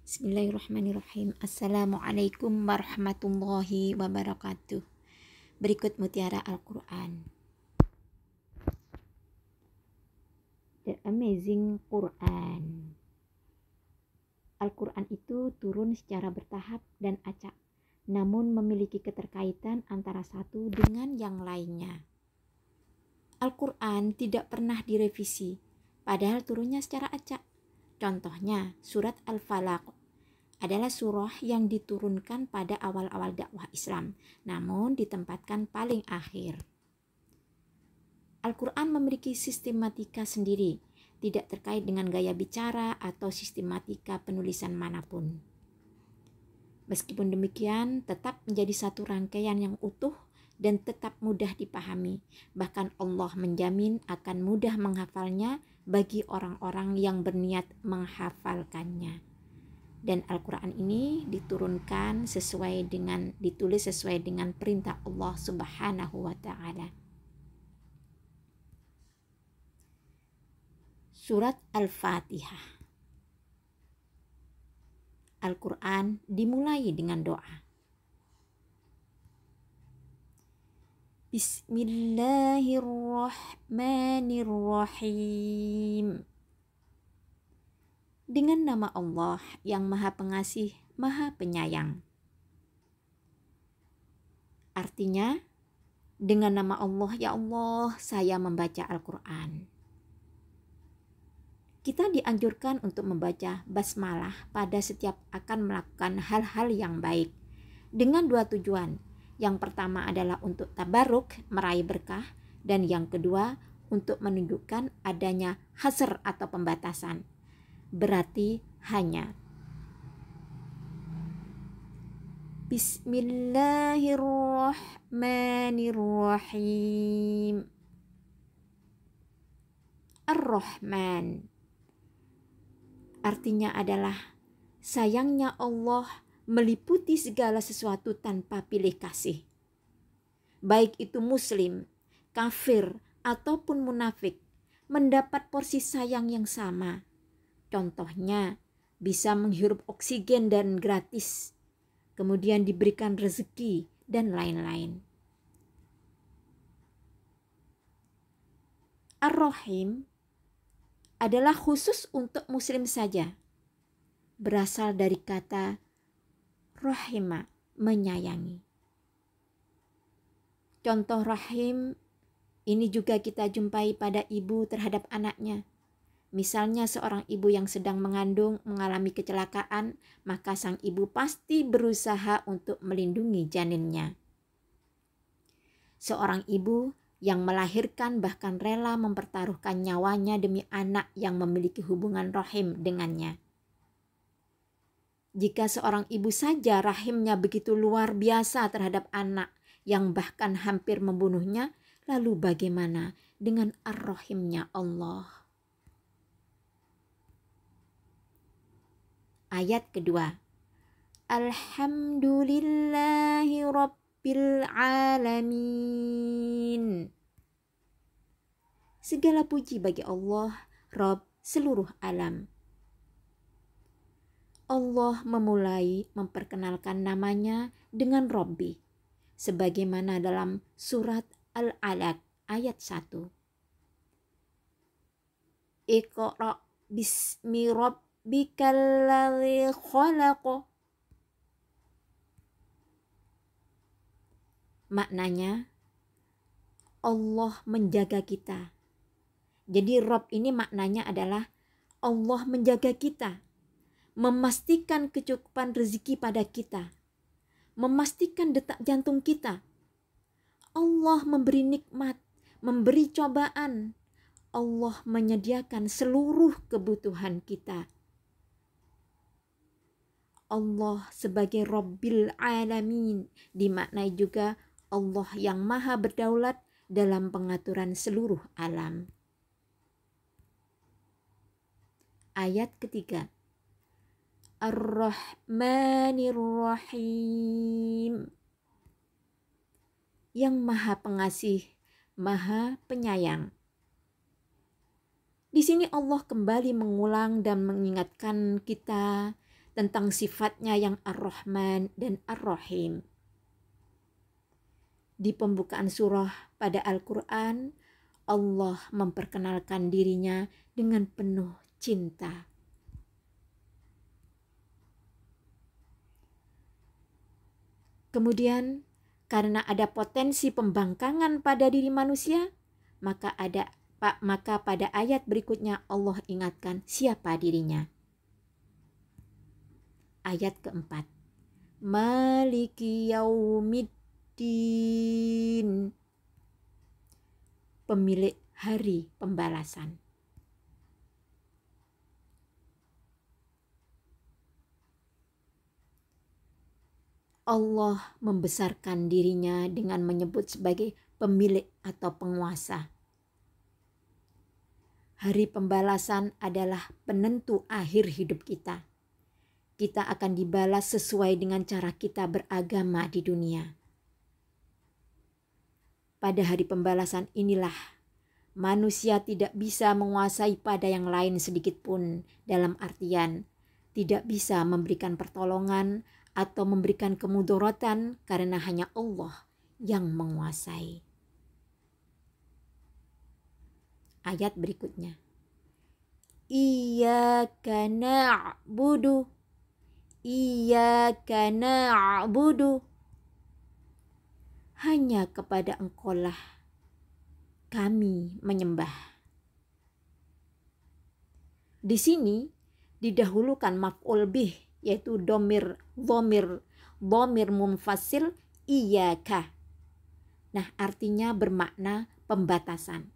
Bismillahirrahmanirrahim. Assalamualaikum warahmatullahi wabarakatuh. Berikut mutiara Al-Quran. The Amazing Quran. Al-Quran itu turun secara bertahap dan acak, namun memiliki keterkaitan antara satu dengan yang lainnya. Al-Quran tidak pernah direvisi, padahal turunnya secara acak. Contohnya, surat Al-Falaq adalah surah yang diturunkan pada awal-awal dakwah Islam, namun ditempatkan paling akhir. Al-Quran memiliki sistematika sendiri, tidak terkait dengan gaya bicara atau sistematika penulisan manapun. Meskipun demikian, tetap menjadi satu rangkaian yang utuh dan tetap mudah dipahami. Bahkan Allah menjamin akan mudah menghafalnya bagi orang-orang yang berniat menghafalkannya. Dan Al-Quran ini ditulis sesuai dengan perintah Allah Subhanahu wa Ta'ala. Surat Al-Fatihah. Al-Quran dimulai dengan doa. Bismillahirrahmanirrahim. Dengan nama Allah yang Maha Pengasih, Maha Penyayang. Artinya, dengan nama Allah, ya Allah, saya membaca Al-Quran. Kita dianjurkan untuk membaca basmalah pada setiap akan melakukan hal-hal yang baik, dengan dua tujuan. Yang pertama adalah untuk tabaruk, meraih berkah, dan yang kedua untuk menunjukkan adanya hasr atau pembatasan. Berarti hanya. Bismillahirrahmanirrahim. Ar-Rahman artinya adalah sayangnya Allah meliputi segala sesuatu tanpa pilih kasih. Baik itu muslim, kafir, ataupun munafik mendapat porsi sayang yang sama. Contohnya, bisa menghirup oksigen dan gratis, kemudian diberikan rezeki, dan lain-lain. Ar-Rahim adalah khusus untuk muslim saja. Berasal dari kata rahima, menyayangi. Contoh rahim ini juga kita jumpai pada ibu terhadap anaknya. Misalnya seorang ibu yang sedang mengandung mengalami kecelakaan, maka sang ibu pasti berusaha untuk melindungi janinnya. Seorang ibu yang melahirkan bahkan rela mempertaruhkan nyawanya demi anak yang memiliki hubungan rahim dengannya. Jika seorang ibu saja rahimnya begitu luar biasa terhadap anak yang bahkan hampir membunuhnya, lalu bagaimana dengan ar-rahimnya Allah? Ayat kedua. Alhamdulillahi Rabbil Alamin. Segala puji bagi Allah, Rabb seluruh alam. Allah memulai memperkenalkan namanya dengan Rabbi, sebagaimana dalam surat Al-Alaq ayat 1. Iqra' bismi rabbikal ladzi khalaq. Maknanya, Allah menjaga kita. Jadi Rabb ini maknanya adalah Allah menjaga kita, memastikan kecukupan rezeki pada kita, memastikan detak jantung kita. Allah memberi nikmat, memberi cobaan. Allah menyediakan seluruh kebutuhan kita. Allah sebagai Rabbil Alamin dimaknai juga Allah yang maha berdaulat dalam pengaturan seluruh alam. Ayat ketiga. Ar-Rahmanir-Rahim. Yang maha pengasih, maha penyayang. Di sini Allah kembali mengulang dan mengingatkan kita tentang sifatnya yang Ar-Rahman dan Ar-Rahim. Di pembukaan surah pada Al-Quran, Allah memperkenalkan dirinya dengan penuh cinta. Kemudian, karena ada potensi pembangkangan pada diri manusia, maka pada ayat berikutnya Allah ingatkan siapa dirinya. Ayat keempat, Maliki Yaumiddin, pemilik hari pembalasan. Allah membesarkan dirinya dengan menyebut sebagai pemilik atau penguasa. Hari pembalasan adalah penentu akhir hidup kita. Kita akan dibalas sesuai dengan cara kita beragama di dunia. Pada hari pembalasan inilah manusia tidak bisa menguasai pada yang lain sedikit pun, dalam artian tidak bisa memberikan pertolongan atau memberikan kemudaratan karena hanya Allah yang menguasai. Ayat berikutnya. Iyyaka na'budu. Iyyaka na'budu. Hanya kepada Engkaulah kami menyembah. Di sini didahulukan maf'ul bih, yaitu domir munfasil iyyaka. Nah, artinya bermakna pembatasan.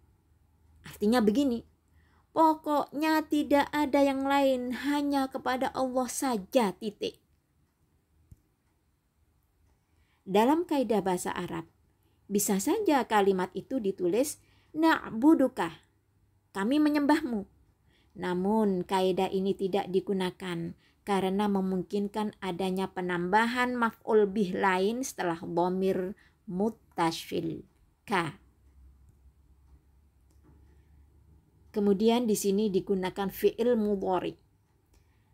Artinya begini, pokoknya tidak ada yang lain, hanya kepada Allah saja, titik. Dalam kaidah bahasa Arab, bisa saja kalimat itu ditulis na'buduka, kami menyembahmu. Namun kaidah ini tidak digunakan karena memungkinkan adanya penambahan maf'ul bih lain setelah dhamir muttasil ka. Kemudian di sini digunakan fi'il mudhari.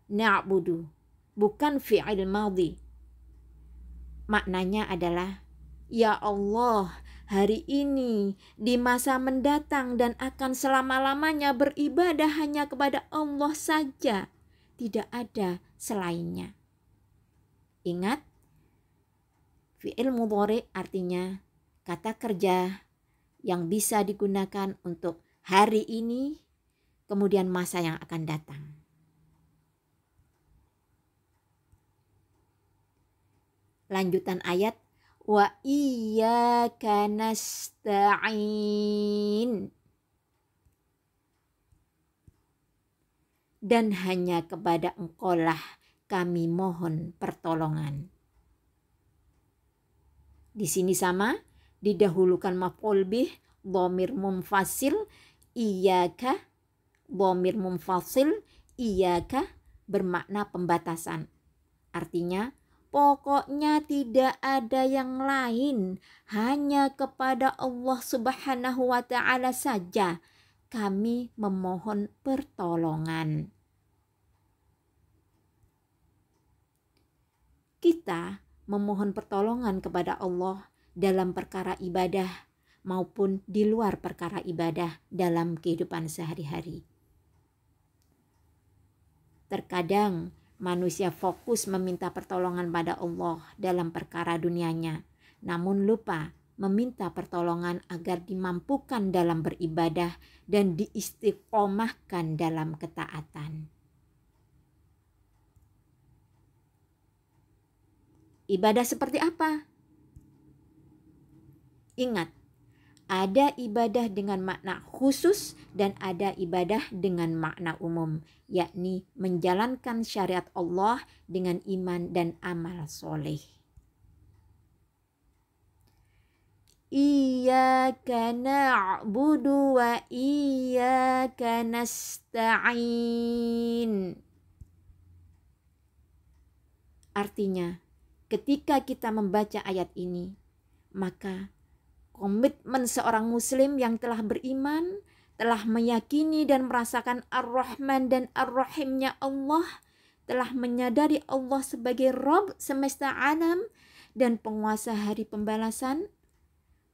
Na'budu, bukan fi'il madhi. Maknanya adalah, ya Allah, hari ini, di masa mendatang dan akan selama-lamanya beribadah hanya kepada Allah saja. Tidak ada selainnya. Ingat, fi'il mudhari artinya kata kerja yang bisa digunakan untuk hari ini, kemudian masa yang akan datang. Lanjutan ayat, wa iyyaka nasta'in. Dan hanya kepada Engkaulah kami mohon pertolongan. Di sini sama, didahulukan maf'ul bih, dhamir munfasil, iyyaka, dhamir munfasil, iyyaka bermakna pembatasan. Artinya, pokoknya tidak ada yang lain, hanya kepada Allah Subhanahu wa ta'ala saja kami memohon pertolongan. Kita memohon pertolongan kepada Allah dalam perkara ibadah maupun di luar perkara ibadah dalam kehidupan sehari-hari. Terkadang manusia fokus meminta pertolongan pada Allah dalam perkara dunianya, namun lupa meminta pertolongan agar dimampukan dalam beribadah dan diistiqomahkan dalam ketaatan. Ibadah seperti apa? Ingat, ada ibadah dengan makna khusus dan ada ibadah dengan makna umum, yakni menjalankan syariat Allah dengan iman dan amal soleh. Iyyaka na'budu wa iyyaka nasta'in. Artinya, ketika kita membaca ayat ini, maka komitmen seorang muslim yang telah beriman, telah meyakini dan merasakan Ar-Rahman dan Ar-Rahimnya Allah, telah menyadari Allah sebagai Rabb semesta alam dan penguasa hari pembalasan,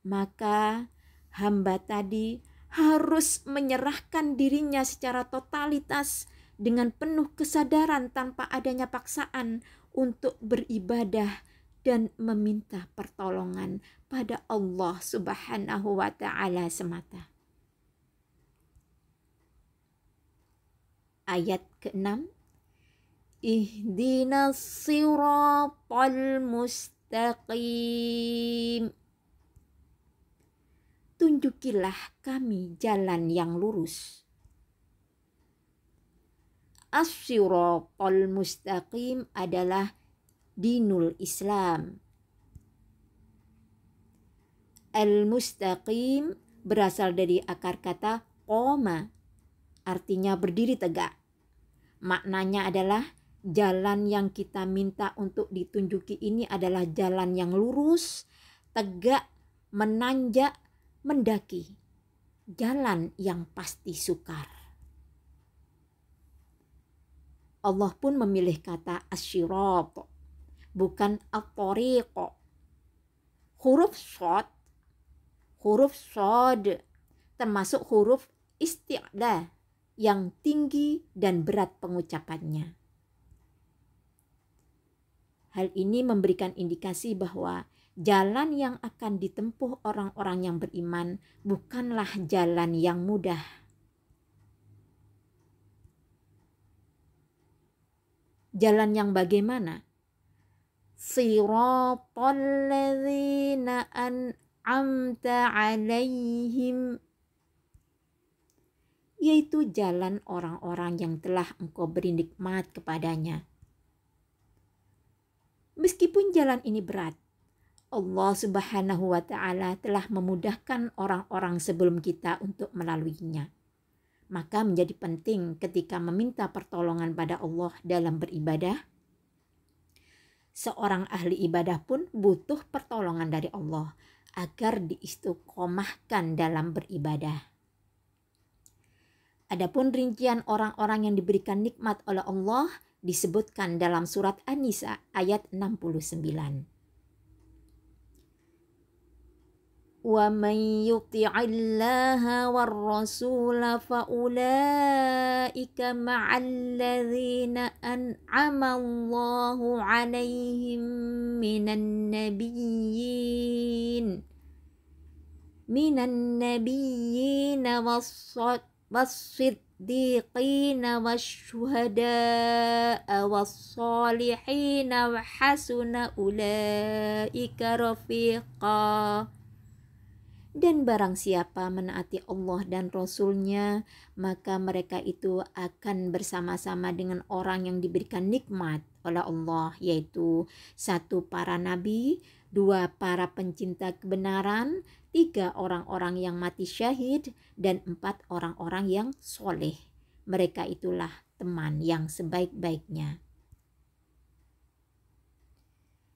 maka hamba tadi harus menyerahkan dirinya secara totalitas dengan penuh kesadaran tanpa adanya paksaan untuk beribadah dan meminta pertolongan pada Allah Subhanahu wa Ta'ala semata. Ayat ke-6, Ihdinas siratal mustaqim. Tunjukilah kami jalan yang lurus. As-siratal mustaqim adalah dinul Islam. Al-mustaqim berasal dari akar kata qoma, artinya berdiri tegak. Maknanya adalah jalan yang kita minta untuk ditunjuki ini adalah jalan yang lurus, tegak, menanjak, mendaki. Jalan yang pasti sukar. Allah pun memilih kata asyirat, bukan at-tariq. Huruf shad termasuk huruf isti'la yang tinggi dan berat pengucapannya. Hal ini memberikan indikasi bahwa jalan yang akan ditempuh orang-orang yang beriman bukanlah jalan yang mudah. Jalan yang bagaimana? Siratal ladzina an'amta 'alaihim, yaitu jalan orang-orang yang telah Engkau beri nikmat kepadanya. Meskipun jalan ini berat, Allah Subhanahu wa Ta'ala telah memudahkan orang-orang sebelum kita untuk melaluinya. Maka menjadi penting ketika meminta pertolongan pada Allah dalam beribadah. Seorang ahli ibadah pun butuh pertolongan dari Allah agar diistiqomahkan dalam beribadah. Adapun rincian orang-orang yang diberikan nikmat oleh Allah disebutkan dalam surat An-Nisa ayat 69. Wa man yuti'illaha war rasula fa ulaika ma'al ladzina an'ama Allahu 'alaihim minan nabiyyin was-siddiqina wasyuhada'a was-salihina wa hasuna ulaika rafiqa. Dan barang siapa menaati Allah dan Rasul-Nya, maka mereka itu akan bersama-sama dengan orang yang diberikan nikmat oleh Allah, yaitu 1. para nabi, 2. para pencinta kebenaran, 3. orang-orang yang mati syahid, dan 4. orang-orang yang soleh. Mereka itulah teman yang sebaik-baiknya.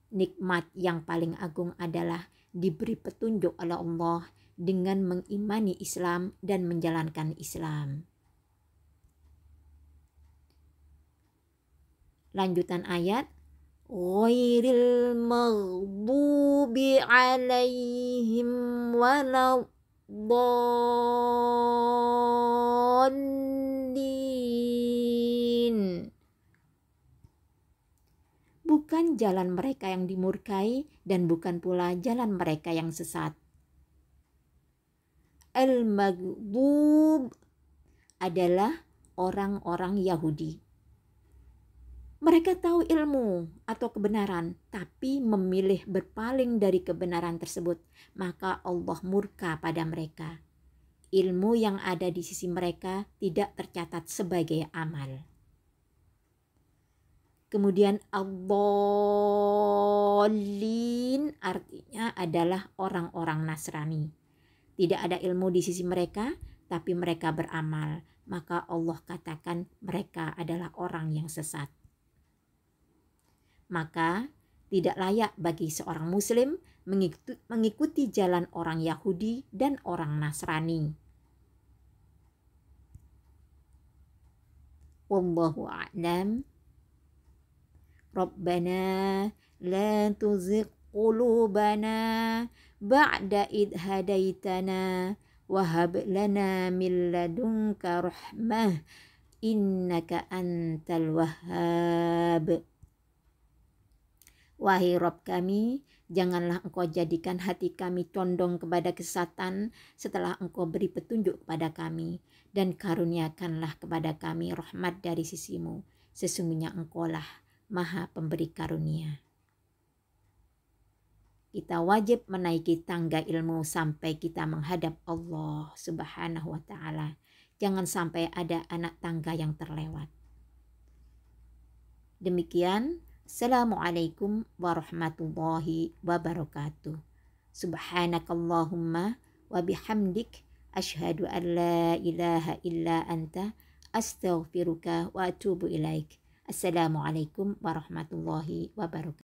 Nikmat yang paling agung adalah diberi petunjuk oleh Allah dengan mengimani Islam dan menjalankan Islam. Lanjutan ayat, ghairil maghdubi alaihim waladdallin. Bukan jalan mereka yang dimurkai dan bukan pula jalan mereka yang sesat. Al-maghdub adalah orang-orang Yahudi. Mereka tahu ilmu atau kebenaran, tapi memilih berpaling dari kebenaran tersebut, maka Allah murka pada mereka. Ilmu yang ada di sisi mereka tidak tercatat sebagai amal. Kemudian ad-dallin artinya adalah orang-orang Nasrani. Tidak ada ilmu di sisi mereka, tapi mereka beramal. Maka Allah katakan mereka adalah orang yang sesat. Maka tidak layak bagi seorang muslim mengikuti jalan orang Yahudi dan orang Nasrani. Wallahu a'lam Rabbana la tuzigh qulubana ba'da idh hadaitana wa hab lana min ladunka rahmah innaka antal wahhab. Wahai Rabb kami, janganlah Engkau jadikan hati kami condong kepada kesesatan setelah Engkau beri petunjuk kepada kami, dan karuniakanlah kepada kami rahmat dari sisimu. Sesungguhnya Engkaulah Maha Pemberi Karunia. Kita wajib menaiki tangga ilmu sampai kita menghadap Allah Subhanahu wa Ta'ala. Jangan sampai ada anak tangga yang terlewat. Demikian. Assalamualaikum warahmatullahi wabarakatuh. Subhanakallahumma wa bihamdik asyhadu an la ilaha illa anta astaghfiruka wa atubu ilaik. Assalamualaikum warahmatullahi wabarakatuh.